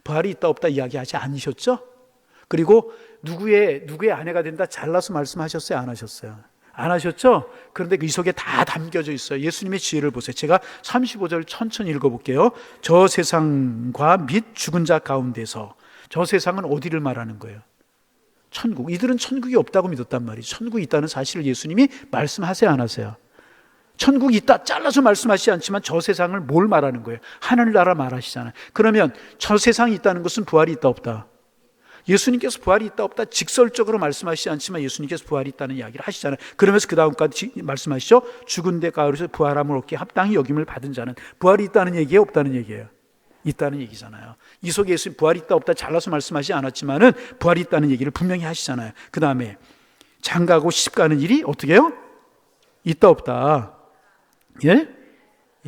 부활이 있다 없다 이야기하지 않으셨죠? 그리고 누구의 아내가 된다 잘라서 말씀하셨어요? 안 하셨어요? 안 하셨죠? 그런데 이 속에 다 담겨져 있어요. 예수님의 지혜를 보세요. 제가 35절 천천히 읽어볼게요. 저 세상과 및 죽은 자 가운데서. 저 세상은 어디를 말하는 거예요? 천국. 이들은 천국이 없다고 믿었단 말이죠. 천국이 있다는 사실을 예수님이 말씀하세요, 안 하세요? 천국이 있다 잘라서 말씀하시지 않지만 저 세상을 뭘 말하는 거예요? 하늘나라 말하시잖아요. 그러면 저 세상이 있다는 것은 부활이 있다 없다? 예수님께서 부활이 있다 없다 직설적으로 말씀하시지 않지만 예수님께서 부활이 있다는 이야기를 하시잖아요. 그러면서 그 다음까지 말씀하시죠. 죽은 데 가운데서 부활함을 얻기에 합당히 여김을 받은 자는. 부활이 있다는 얘기예요, 없다는 얘기예요? 있다는 얘기잖아요. 이 속에 예수님 부활이 있다 없다 잘라서 말씀하지 않았지만은 부활이 있다는 얘기를 분명히 하시잖아요. 그 다음에 장가고 시집가는 일이 어떻게 해요? 있다 없다. 예?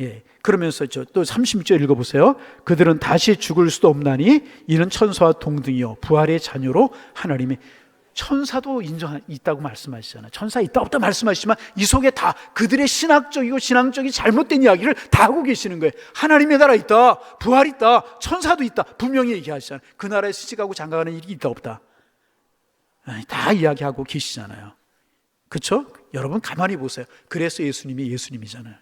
예. 그러면서 또 36절 읽어보세요. 그들은 다시 죽을 수도 없나니 이는 천사와 동등이요 부활의 자녀로 하나님의. 천사도 있다고 말씀하시잖아요. 천사 있다 없다 말씀하시지만 이 속에 다 그들의 신학적이고 신앙적인 잘못된 이야기를 다 하고 계시는 거예요. 하나님의 나라 있다, 부활 있다, 천사도 있다 분명히 얘기하시잖아요. 그 나라에 시집가고 장가가는 일이 있다 없다 다 이야기하고 계시잖아요. 그렇죠? 여러분 가만히 보세요. 그래서 예수님이 예수님이잖아요.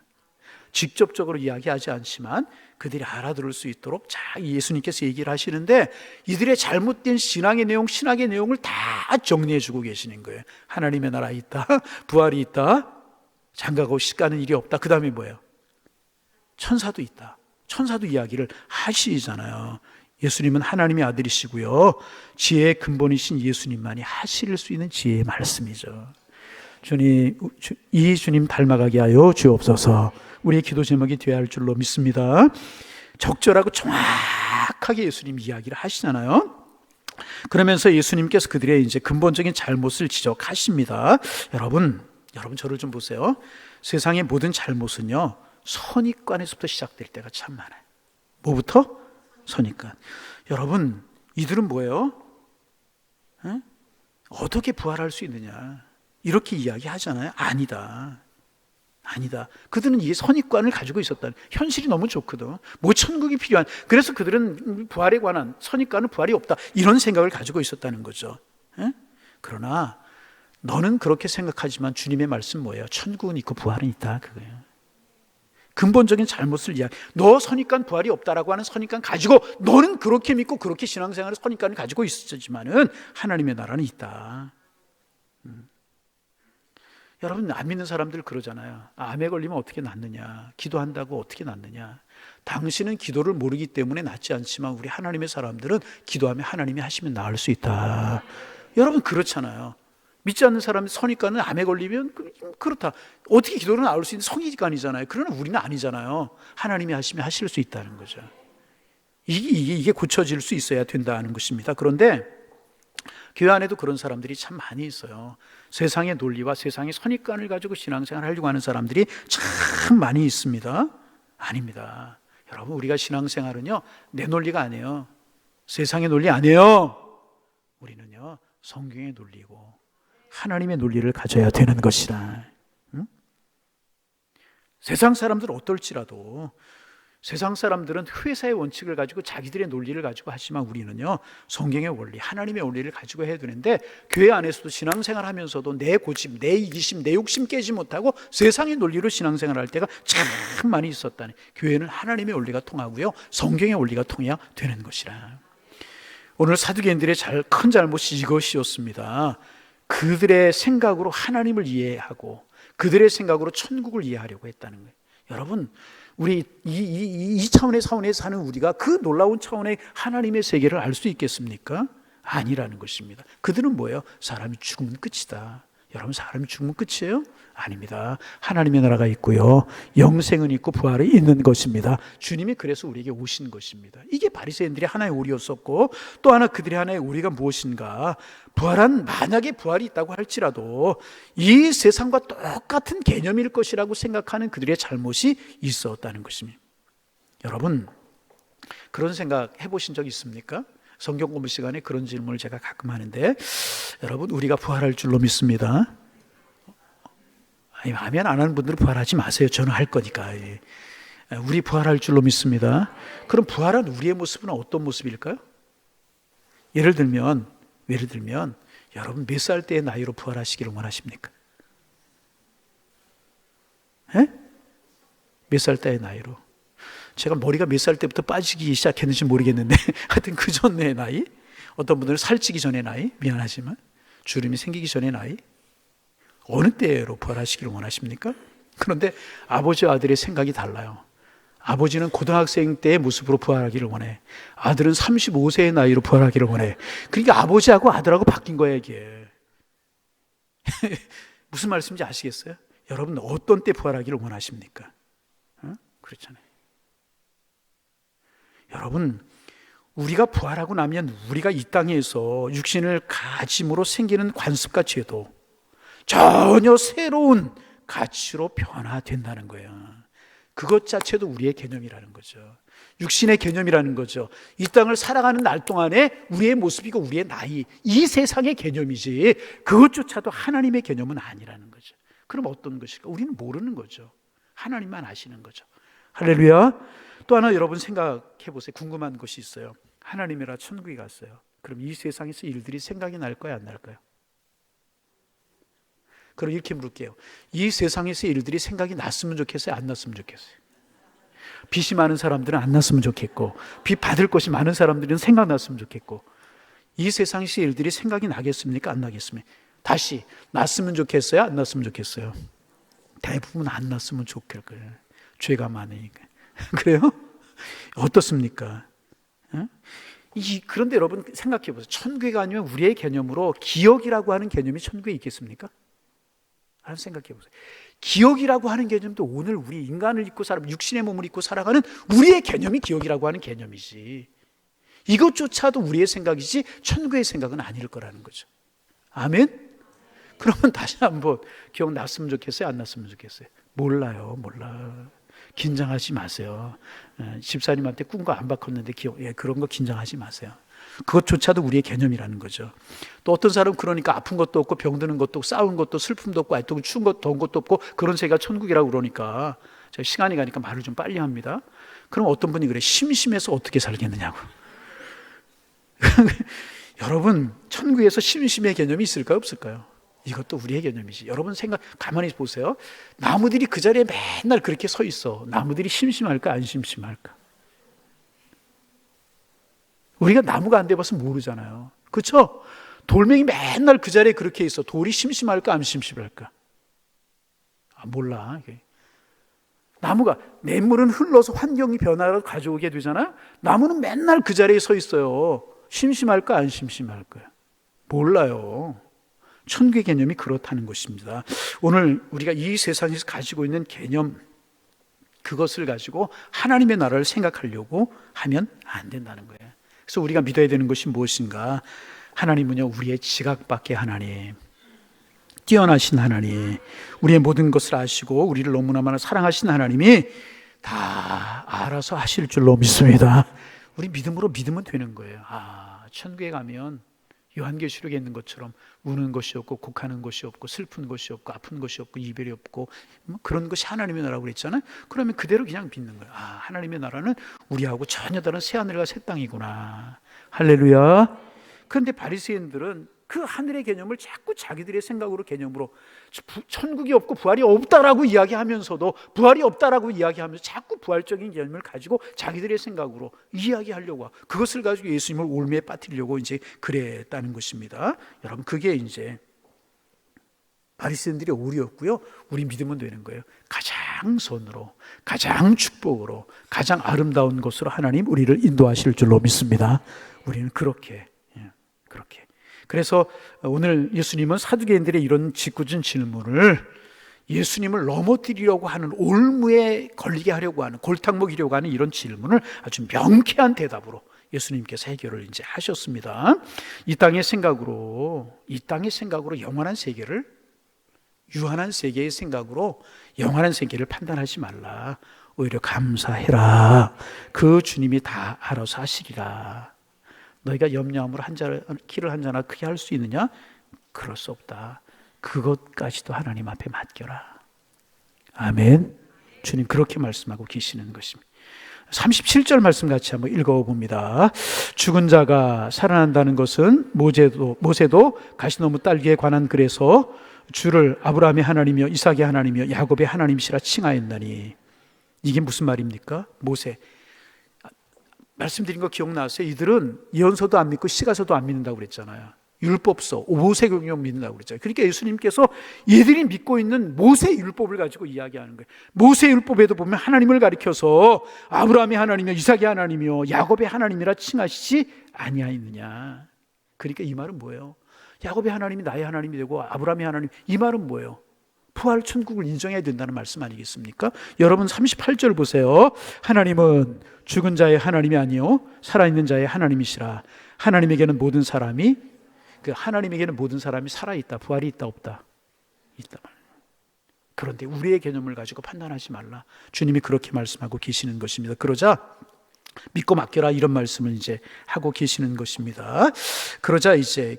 직접적으로 이야기하지 않지만 그들이 알아들을 수 있도록 예수님께서 얘기를 하시는데 이들의 잘못된 신앙의 내용, 신학의 내용을 다 정리해 주고 계시는 거예요. 하나님의 나라 있다, 부활이 있다, 장가가고 시집가는 일이 없다. 그 다음에 뭐예요? 천사도 있다. 천사도 이야기를 하시잖아요. 예수님은 하나님의 아들이시고요. 지혜의 근본이신 예수님만이 하실 수 있는 지혜의 말씀이죠. 주님, 이 주님 닮아가게 하여 주옵소서. 우리의 기도 제목이 되어야 할 줄로 믿습니다. 적절하고 정확하게 예수님 이야기를 하시잖아요. 그러면서 예수님께서 그들의 이제 근본적인 잘못을 지적하십니다. 여러분 저를 좀 보세요. 세상의 모든 잘못은요, 선입관에서부터 시작될 때가 참 많아요. 뭐부터? 선입관. 여러분, 이들은 뭐예요? 어떻게 부활할 수 있느냐? 이렇게 이야기하잖아요. 아니다. 그들은 이 선입관을 가지고 있었다. 현실이 너무 좋거든. 뭐 천국이 필요한. 그래서 그들은 부활에 관한 선입관은 부활이 없다. 이런 생각을 가지고 있었다는 거죠. 그러나 너는 그렇게 생각하지만 주님의 말씀 뭐예요? 천국은 있고 부활은 있다. 그거예요. 근본적인 잘못을 이야기. 너 선입관 부활이 없다라고 하는 선입관 가지고 너는 그렇게 믿고 그렇게 신앙생활을 선입관을 가지고 있었지만은 하나님의 나라는 있다. 여러분, 안 믿는 사람들 그러잖아요. 암에 걸리면 어떻게 낫느냐, 기도한다고 어떻게 낫느냐. 당신은 기도를 모르기 때문에 낫지 않지만 우리 하나님의 사람들은 기도하면 하나님이 하시면 나을 수 있다. 여러분 그렇잖아요. 믿지 않는 사람이 선입관은 암에 걸리면 그렇다. 어떻게 기도를 나을 수 있는 성의관이잖아요. 그러나 우리는 아니잖아요. 하나님이 하시면 하실 수 있다는 거죠. 이게 고쳐질 수 있어야 된다는 것입니다. 그런데 교회 안에도 그런 사람들이 참 많이 있어요. 세상의 논리와 세상의 선입관을 가지고 신앙생활을 하려고 하는 사람들이 참 많이 있습니다. 아닙니다. 여러분, 우리가 신앙생활은요, 내 논리가 아니에요. 세상의 논리 아니에요. 우리는요, 성경의 논리고 하나님의 논리를 가져야 되는 것이라. 응? 세상 사람들은 어떨지라도 세상 사람들은 회사의 원칙을 가지고 자기들의 논리를 가지고 하지만 우리는요, 성경의 원리, 하나님의 원리를 가지고 해야 되는데, 교회 안에서도 신앙생활 하면서도 내 고집, 내 이기심, 내 욕심 깨지 못하고 세상의 논리로 신앙생활 할 때가 참 많이 있었다니. 교회는 하나님의 원리가 통하고요, 성경의 원리가 통해야 되는 것이라. 오늘 사두개인들의 큰 잘못이 이것이었습니다. 그들의 생각으로 하나님을 이해하고 그들의 생각으로 천국을 이해하려고 했다는 거예요. 여러분, 우리 이 차원의 사원에 사는 우리가 그 놀라운 차원의 하나님의 세계를 알 수 있겠습니까? 아니라는 것입니다. 그들은 뭐예요? 사람이 죽으면 끝이다. 여러분, 사람이 죽으면 끝이에요? 아닙니다. 하나님의 나라가 있고요, 영생은 있고 부활이 있는 것입니다. 주님이 그래서 우리에게 오신 것입니다. 이게 바리새인들의 하나의 오리였었고, 또 하나 그들의 하나의 오리가 무엇인가? 만약에 부활이 있다고 할지라도 이 세상과 똑같은 개념일 것이라고 생각하는 그들의 잘못이 있었다는 것입니다. 여러분, 그런 생각 해보신 적 있습니까? 성경 공부 시간에 그런 질문을 제가 가끔 하는데, 여러분, 우리가 부활할 줄로 믿습니다. 하면 안 하는 분들은 부활하지 마세요. 저는 할 거니까. 우리 부활할 줄로 믿습니다. 그럼 부활한 우리의 모습은 어떤 모습일까요? 예를 들면 여러분, 몇 살 때의 나이로 부활하시기를 원하십니까? 몇 살 때의 나이로? 제가 머리가 몇 살 때부터 빠지기 시작했는지 모르겠는데 하여튼 그 전의 나이, 어떤 분들은 살찌기 전의 나이, 미안하지만 주름이 생기기 전의 나이, 어느 때로 부활하시기를 원하십니까? 그런데 아버지와 아들의 생각이 달라요. 아버지는 고등학생 때의 모습으로 부활하기를 원해. 아들은 35세의 나이로 부활하기를 원해. 그러니까 아버지하고 아들하고 바뀐 거야, 이게. 무슨 말씀인지 아시겠어요? 여러분, 어떤 때 부활하기를 원하십니까? 그렇잖아요. 여러분, 우리가 부활하고 나면 우리가 이 땅에서 육신을 가짐으로 생기는 관습과 죄도 전혀 새로운 가치로 변화된다는 거예요. 그것 자체도 우리의 개념이라는 거죠. 육신의 개념이라는 거죠. 이 땅을 살아가는 날 동안에 우리의 모습이고 우리의 나이, 이 세상의 개념이지 그것조차도 하나님의 개념은 아니라는 거죠. 그럼 어떤 것일까? 우리는 모르는 거죠. 하나님만 아시는 거죠. 할렐루야. 또 하나 여러분 생각해 보세요. 궁금한 것이 있어요. 하나님이라 천국에 갔어요. 그럼 이 세상에서 일들이 생각이 날까요, 안 날까요? 그럼 이렇게 물을게요. 이 세상에서 일들이 생각이 났으면 좋겠어요, 안 났으면 좋겠어요? 빚이 많은 사람들은 안 났으면 좋겠고, 빚 받을 것이 많은 사람들은 생각났으면 좋겠고, 이 세상에서 일들이 생각이 나겠습니까, 안 나겠습니까? 다시, 났으면 좋겠어요, 안 났으면 좋겠어요? 대부분 안 났으면 좋을 거예요. 죄가 많으니까. 그래요? 어떻습니까? 그런데 여러분 생각해 보세요. 천국에 아니면 우리의 개념으로 기억이라고 하는 개념이 천국에 있겠습니까? 한번 생각해 보세요. 기억이라고 하는 개념도 오늘 우리 인간을 입고 육신의 몸을 입고 살아가는 우리의 개념이 기억이라고 하는 개념이지, 이것조차도 우리의 생각이지 천국의 생각은 아닐 거라는 거죠. 아멘? 그러면 다시 한번 기억났으면 좋겠어요, 안 났으면 좋겠어요? 몰라요. 긴장하지 마세요. 집사님한테 꿈 거 안 바꿨는데 그런 거 긴장하지 마세요. 그것조차도 우리의 개념이라는 거죠. 또 어떤 사람은 그러니까 아픈 것도 없고 병드는 것도 없고 싸운 것도 슬픔도 없고 아직도 추운 것도 더운 것도 없고 그런 세계가 천국이라고 그러니까 제가 시간이 가니까 말을 좀 빨리 합니다. 그럼 어떤 분이 그래, 심심해서 어떻게 살겠느냐고. 여러분, 천국에서 심심의 개념이 있을까요, 없을까요? 이것도 우리의 개념이지. 여러분 가만히 보세요. 나무들이 그 자리에 맨날 그렇게 서 있어. 나무들이 심심할까, 안 심심할까? 우리가 나무가 안 돼봐서 모르잖아요. 그렇죠? 돌멩이 맨날 그 자리에 그렇게 있어. 돌이 심심할까, 안 심심할까? 몰라. 나무가, 냇물은 흘러서 환경이 변화를 가져오게 되잖아요. 나무는 맨날 그 자리에 서 있어요. 심심할까, 안 심심할까? 몰라요. 천국의 개념이 그렇다는 것입니다. 오늘 우리가 이 세상에서 가지고 있는 개념, 그것을 가지고 하나님의 나라를 생각하려고 하면 안 된다는 거예요. 그래서 우리가 믿어야 되는 것이 무엇인가? 하나님은요, 우리의 지각 밖의 하나님, 뛰어나신 하나님, 우리의 모든 것을 아시고 우리를 너무나 많이 사랑하신 하나님이 다 알아서 하실 줄로 믿습니다. 우리 믿음으로 믿으면 되는 거예요. 천국에 가면 요한계시록에 있는 것처럼 우는 것이 없고 곡하는 것이 없고 슬픈 것이 없고 아픈 것이 없고 이별이 없고 그런 것이 하나님의 나라라고 그랬잖아요. 그러면 그대로 그냥 믿는 거예요. 하나님의 나라는 우리하고 전혀 다른 새하늘과 새 땅이구나. 할렐루야. 그런데 바리새인들은 그 하늘의 개념을 자꾸 자기들의 생각으로 개념으로 천국이 없고 부활이 없다라고 이야기하면서도 부활이 없다라고 이야기하면서 자꾸 부활적인 개념을 가지고 자기들의 생각으로 이야기하려고 하고 그것을 가지고 예수님을 올매에 빠뜨리려고 이제 그랬다는 것입니다. 여러분 그게 이제 바리새인들의 오류였고요. 우리 믿으면 되는 거예요. 가장 선으로, 가장 축복으로, 가장 아름다운 것으로 하나님 우리를 인도하실 줄로 믿습니다. 우리는 그렇게. 그래서 오늘 예수님은 사두개인들의 이런 짓궂은 질문을 예수님을 넘어뜨리려고 하는 올무에 걸리게 하려고 하는 골탕 먹이려고 하는 이런 질문을 아주 명쾌한 대답으로 예수님께서 해결을 이제 하셨습니다. 이 땅의 생각으로 영원한 세계를 유한한 세계의 생각으로 영원한 세계를 판단하지 말라. 오히려 감사해라. 그 주님이 다 알아서 하시리라. 너희가 염려함으로 키를 한 자나 크게 할 수 있느냐? 그럴 수 없다. 그것까지도 하나님 앞에 맡겨라. 아멘. 주님 그렇게 말씀하고 계시는 것입니다. 37절 말씀 같이 한번 읽어봅니다. 죽은 자가 살아난다는 것은 모세도 가시나무 딸기에 관한 글에서 주를 아브라함의 하나님이여 이삭의 하나님이여 야곱의 하나님이시라 칭하였나니. 이게 무슨 말입니까? 모세 말씀드린 거 기억나세요? 이들은 예언서도 안 믿고 시가서도 안 믿는다고 그랬잖아요. 율법서, 모세경영 믿는다고 그랬잖아요. 그러니까 예수님께서 얘들이 믿고 있는 모세 율법을 가지고 이야기하는 거예요. 모세 율법에도 보면 하나님을 가리켜서 아브라함의 하나님이요 이삭의 하나님이요 야곱의 하나님이라 칭하시지 아니하였느냐. 그러니까 이 말은 뭐예요? 야곱의 하나님이 나의 하나님이 되고 아브라함의 하나님, 이 말은 뭐예요? 부활 천국을 인정해야 된다는 말씀 아니겠습니까? 여러분 38절 보세요. 하나님은 죽은 자의 하나님이 아니요 살아있는 자의 하나님이시라. 하나님에게는 모든 사람이 살아있다. 부활이 있다 없다? 있다. 그런데 우리의 개념을 가지고 판단하지 말라. 주님이 그렇게 말씀하고 계시는 것입니다. 그러자 믿고 맡겨라 이런 말씀을 이제 하고 계시는 것입니다. 그러자 이제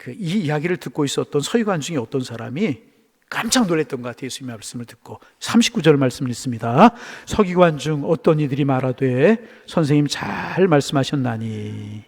이 이야기를 듣고 있었던 서기관 중에 어떤 사람이 깜짝 놀랐던 것 같아요. 예수님의 말씀을 듣고 39절 말씀을 읽습니다. 서기관 중 어떤 이들이 말하되 선생님 잘 말씀하셨나니.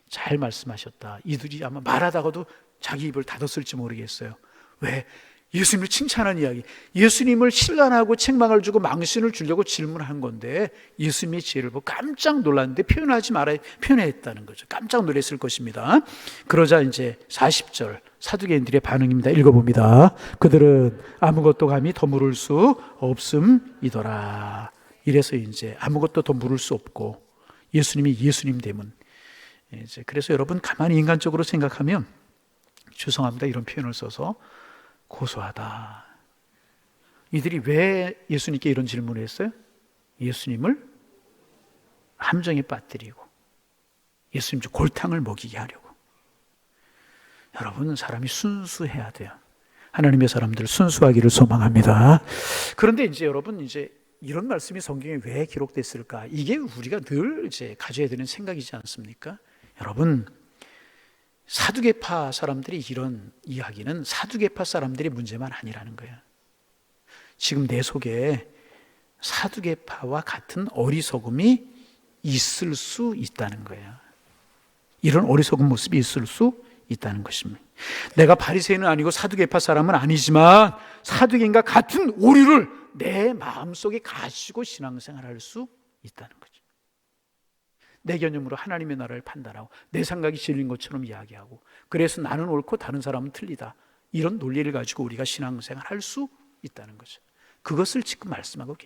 잘 말씀하셨다. 이들이 아마 말하다가도 자기 입을 닫았을지 모르겠어요. 왜? 예수님을 칭찬한 이야기, 예수님을 신란하고 책망을 주고 망신을 주려고 질문한 건데 예수님의 지혜를 보고 깜짝 놀랐는데 표현하지 말아야 표현했다는 거죠. 깜짝 놀랐을 것입니다. 그러자 이제 40절 사두개인들의 반응입니다. 읽어봅니다. 그들은 아무것도 감히 더 물을 수 없음이더라. 이래서 이제 아무것도 더 물을 수 없고 예수님이 예수님 되면 이제 그래서 여러분 가만히 인간적으로 생각하면 죄송합니다 이런 표현을 써서 고소하다. 이들이 왜 예수님께 이런 질문을 했어요? 예수님을 함정에 빠뜨리고 예수님 좀 골탕을 먹이게 하려고. 여러분 사람이 순수해야 돼요. 하나님의 사람들 순수하기를 소망합니다. 그런데 이제 여러분 이제 이런 말씀이 성경에 왜 기록됐을까? 이게 우리가 늘 이제 가져야 되는 생각이지 않습니까? 여러분 사두개파 사람들이 이런 이야기는 사두개파 사람들의 문제만 아니라는 거예요. 지금 내 속에 사두개파와 같은 어리석음이 있을 수 있다는 거예요. 이런 어리석은 모습이 있을 수 있다는 것입니다. 내가 바리새인은 아니고 사두개파 사람은 아니지만 사두개인과 같은 오류를 내 마음속에 가지고 신앙생활할 수 있다는 거죠. 내 개념으로 하나님의 나라를 판단하고 내 생각이 진리인 것처럼 이야기하고 그래서 나는 옳고 다른 사람은 틀리다. 이런 논리를 가지고 우리가 신앙생활할 수 있다는 거죠. 그것을 지금 말씀하고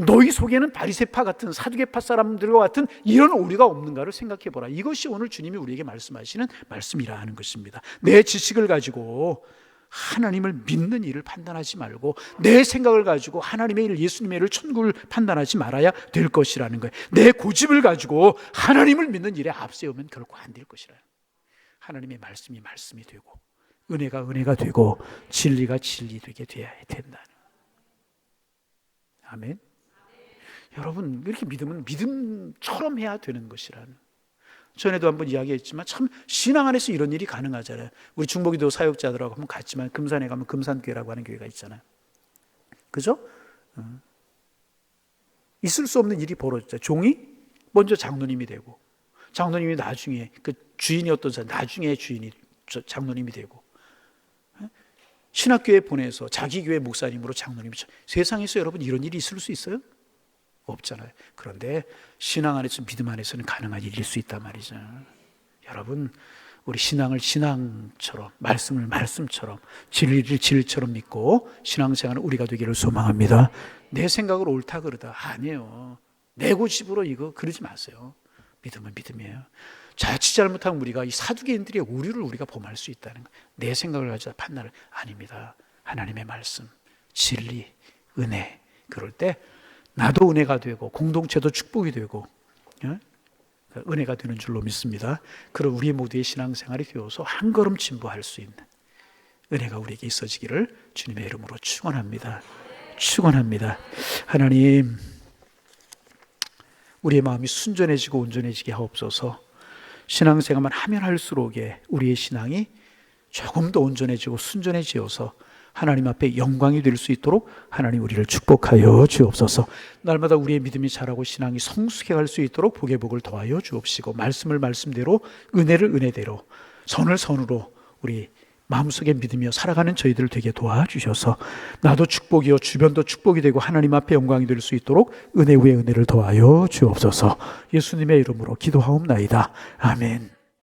너희 속에는 바리새파 같은 사두개파 사람들과 같은 이런 오류가 없는가를 생각해 보라. 이것이 오늘 주님이 우리에게 말씀하시는 말씀이라 하는 것입니다. 내 지식을 가지고 하나님을 믿는 일을 판단하지 말고 내 생각을 가지고 하나님의 일, 예수님의 일을 천국을 판단하지 말아야 될 것이라는 거예요. 내 고집을 가지고 하나님을 믿는 일에 앞세우면 결코 안 될 것이라. 하나님의 말씀이 말씀이 되고 은혜가 은혜가 되고 진리가 진리 되게 되어야 된다는. 아멘. 여러분, 이렇게 믿음은 믿음처럼 해야 되는 것이라는. 전에도 한번 이야기했지만 참 신앙 안에서 이런 일이 가능하잖아요. 우리 중보기도 사역자들하고 한번 갔지만 금산에 가면 금산교회라고 하는 교회가 있잖아요. 그죠? 있을 수 없는 일이 벌어졌죠. 종이 먼저 장로님이 되고, 장로님이 나중에 그 주인이었던 사람 나중에 주인이 장로님이 되고, 신학교에 보내서 자기 교회 목사님으로 장로님이. 세상에서 여러분 이런 일이 있을 수 있어요? 없잖아요. 그런데 신앙 안에서, 믿음 안에서는 가능한 일일 수 있단 말이죠. 여러분, 우리 신앙을 신앙처럼, 말씀을 말씀처럼, 진리를 진리처럼 믿고 신앙생활은 우리가 되기를 소망합니다. 내 생각으로 옳다 그러다 아니에요. 내 고집으로 이거 그러지 마세요. 믿음은 믿음이에요. 자칫 잘못하면 우리가 이 사두개인들의 오류를 우리가 범할 수 있다는 거예요. 내 생각을 가지고 판단을. 아닙니다. 하나님의 말씀, 진리, 은혜. 그럴 때 나도 은혜가 되고 공동체도 축복이 되고 은혜가 되는 줄로 믿습니다. 그럼 우리 모두의 신앙생활이 되어서 한 걸음 진보할 수 있는 은혜가 우리에게 있어지기를 주님의 이름으로 축원합니다. 축원합니다. 하나님, 우리의 마음이 순전해지고 온전해지게 하옵소서. 신앙생활만 하면 할수록에 우리의 신앙이 조금 더 온전해지고 순전해지어서 하나님 앞에 영광이 될 수 있도록 하나님 우리를 축복하여 주옵소서. 날마다 우리의 믿음이 자라고 신앙이 성숙해 갈 수 있도록 복의 복을 더하여 주옵시고, 말씀을 말씀대로, 은혜를 은혜대로, 선을 선으로 우리 마음속에 믿으며 살아가는 저희들 되게 도와주셔서 나도 축복이요 주변도 축복이 되고 하나님 앞에 영광이 될 수 있도록 은혜 위에 은혜를 더하여 주옵소서. 예수님의 이름으로 기도하옵나이다. 아멘.